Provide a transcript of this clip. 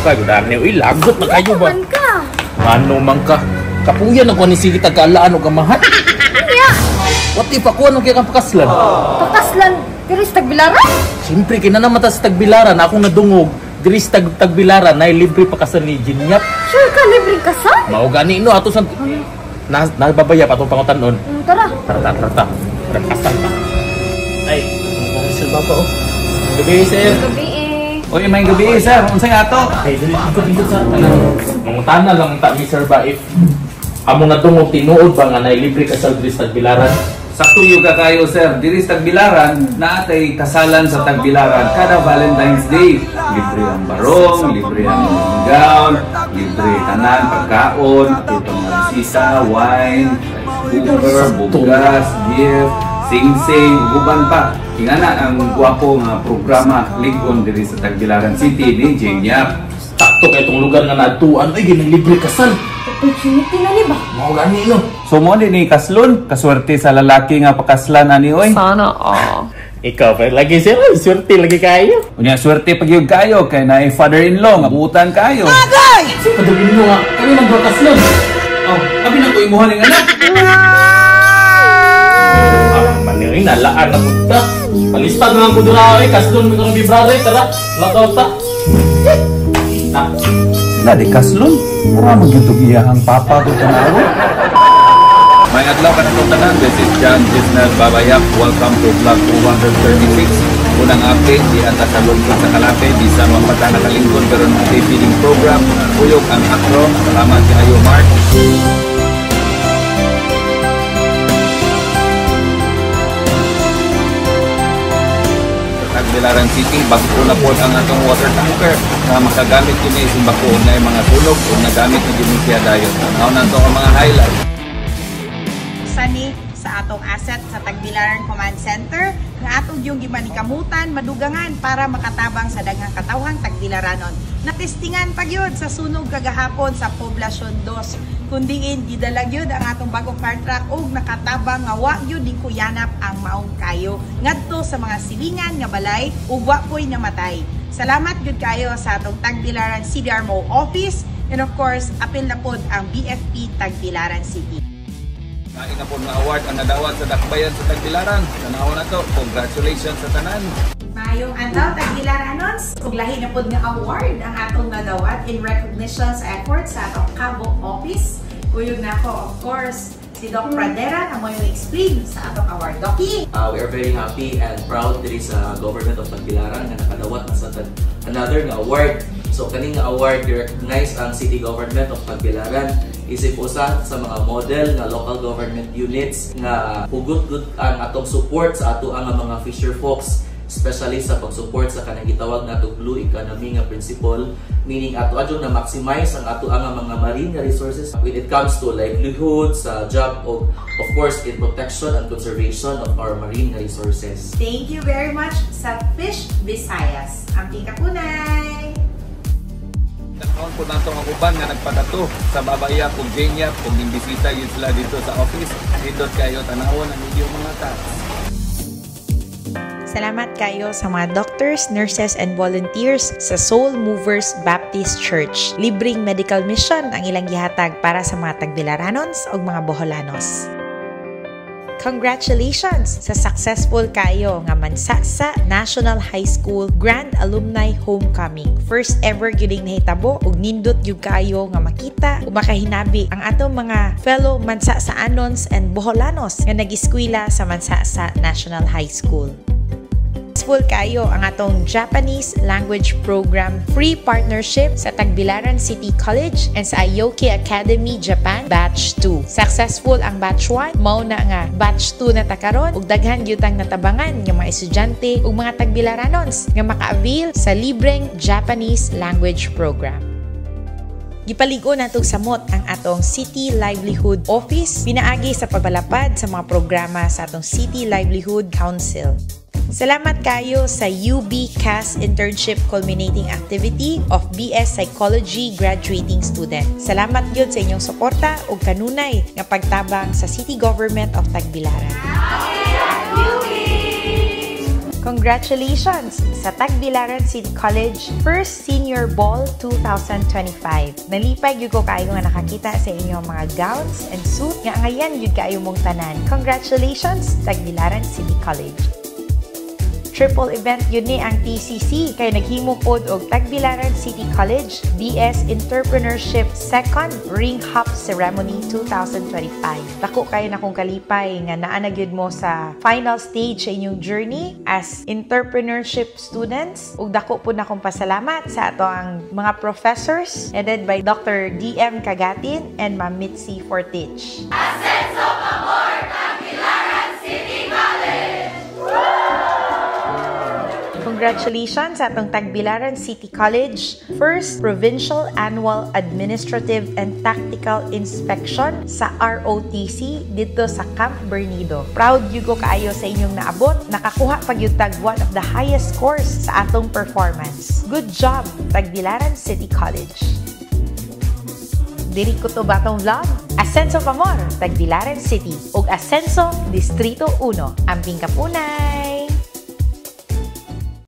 ka, gudani, uy, lagot na kayo ba? Ano ka? Ano man ka? Kapuyan ako ni sige tagalaan o kamahat. Iya. What if ako anong kaya kang pakaslan? Pakaslan, pero sa Tagbilaran? Siyempre, kinanamata sa Tagbilaran, akong nadungog. Diri sa Tagbilaran, na libre pakaslan ni Jinyap. Sure ka, libre ka sa? Mao gani no, ato sa... Nababayap atong pangutanon. Tara. Tara. Kasal pa. Ay, sir ba po? Gabi, sir. Gabi Oy, may gabi, sir. Unsay ato? Ay, dili ikot sa tanan. Mangutana lang ta mi sir ba if amo nadungog tinuod ba nga nay libre kasal diri sa Tagbilaran? Saktuyo ka kayo, sir. Diri sa Tagbilaran, naatay kasalan sa Tagbilaran kada Valentine's Day. Libre ang barong, libre ang gown, libre tanan, pagkaon, itong sisa, wine, cooker, bugas, gift, sing-sing, guban pa. Ingana ang guwapo nga programa Lincoln diri sa Tagbilaran City ni Jinyap. Takto kay itong lugar nga natuan ay ginang libre kasal. Opportunity na ni ba? Mao gani no. So mo ni kaslon, kaswerte sa lalaki nga pakaslan ani oy. Sana Ikaw pa lagi sir, ay swerte lagi kayo. Unya swerte pag yung kayo kay na father-in-law nga buutan kayo. Si padulin mo nga, kami magbakaslan. Oh, kami na ko imuhan ng anak. Manirin nalaan na punta. Palistag nga ko dura ay kaslon mo kang bibrare tara. Lakaw ta. Na di kaslon. Mura magyutog iyahang papa ko tanawo. May adlaw ka na itong tanan. This is John Gisnel Babayak. Welcome to vlog 236. Unang update, di ata sa lungkot sa Kalapay. Di sa mapata na kalingkon pero ng feeding program. Uyog ang akro. Salamat kayo, Mark. Tagbilaran City, bago na po ang atong water tanker na makagamit yun sa bakuon na yung mga tulog o nagamit na yun siya dayon. Ang na ito ang mga highlight. Sani sa atong asset sa Tagbilaran Command Center nga atong yung gimanikamutan, madugangan para makatabang sa daghang katawhang Tagbilaranon. Natestingan pag yun sa sunog kagahapon sa Poblasyon 2. Kundiin, gidalag yun ang atong bagong fire truck o nakatabang nga wa yun di kuyanap ang maong kayo. Ngadto sa mga silingan nga balay o wa po'y namatay. Salamat yun kayo sa atong Tagbilaran CDRMO office and of course, apil na pod ang BFP Tagbilaran City. Kain na po mga award ang nadawat sa Dakbayan sa Tagbilaran. Tanawa na to. Congratulations sa tanan. Mayong andaw Tagbilaranons, ug lahi na pod nga award ang atong nadawat in recognition sa efforts sa atong Kabok office. Kuyog na ko, of course, si Doc Pradera na mo yung explain sa atong award. Doki! We are very happy and proud diri sa government of Tagbilaran nga nakadawat na sa another nga award. So kaning nga award recognize ang city government of Tagbilaran isip usa sa mga model nga local government units nga hugot-gut ang atong support sa ato ang mga fisher folks, especially sa pag-support sa kanang gitawag na blue economy nga principle, meaning ato adyo na maximize ang ato ang mga marine nga resources when it comes to livelihood, sa job, of course in protection and conservation of our marine resources. Thank you very much sa Fish Visayas. Ang Kapunay! Tanawon po nato ang uban nga nagpadato sa Babaya kung Jinyap kung gimbisita yun sila dito sa office. Dito kayo tanawon ang inyong mga tasks. Salamat kayo sa mga doctors, nurses, and volunteers sa Soul Movers Baptist Church. Libreng medical mission ang ilang gihatag para sa mga Tagbilaranons o mga Boholanos. Congratulations sa successful kayo nga mansa sa National High School Grand Alumni Homecoming. First ever gyuding nahitabo ug nindot gyud kayo nga makita ug makahinabi ang atong mga fellow mansa sa Anons and Boholanos nga nag-eskwela sa mansa sa National High School. Successful kayo ang atong Japanese language program free partnership sa Tagbilaran City College and sa Aoki Academy Japan Batch 2. Successful ang Batch 1, mao na nga Batch 2 na takaron ug daghan gyud ang natabangan nga mga estudyante ug mga Tagbilaranons nga maka-avail sa libreng Japanese language program. Gipaligo natong samot ang atong City Livelihood Office pinaagi sa pagpalapad sa mga programa sa atong City Livelihood Council. Salamat kayo sa UB CAS Internship Culminating Activity of BS Psychology Graduating Student. Salamat gyud sa inyong suporta ug kanunay nga pagtabang sa City Government of Tagbilaran. Congratulations sa Tagbilaran City College First Senior Ball 2025. Nalipay yun ko kayo nga nakakita sa inyong mga gowns and suit nga ngayon yun kayo mong tanan. Congratulations, Tagbilaran City College. Triple event yun ni ang TCC kay naghimo pod og Tagbilaran City College BS Entrepreneurship Second Ring Hop Ceremony 2025. Dako kayo na kong kalipay nga naa na gyud mo sa final stage sa inyong journey as entrepreneurship students ug dako po na kong pasalamat sa ato ang mga professors headed by Dr. DM Cagatin and Ma'am Mitzi Fortich. Ascenso Pamor, Tagbilaran City College! Congratulations sa atong Tagbilaran City College First Provincial Annual Administrative and Tactical Inspection sa ROTC dito sa Camp Bernido. Proud yun ko kaayo sa inyong naabot. Nakakuha pag yung tag one of the highest scores sa atong performance. Good job, Tagbilaran City College. Diri ko to batong vlog. Ascenso Pamor, Tagbilaran City ug Ascenso Distrito 1, Amping Kapunay.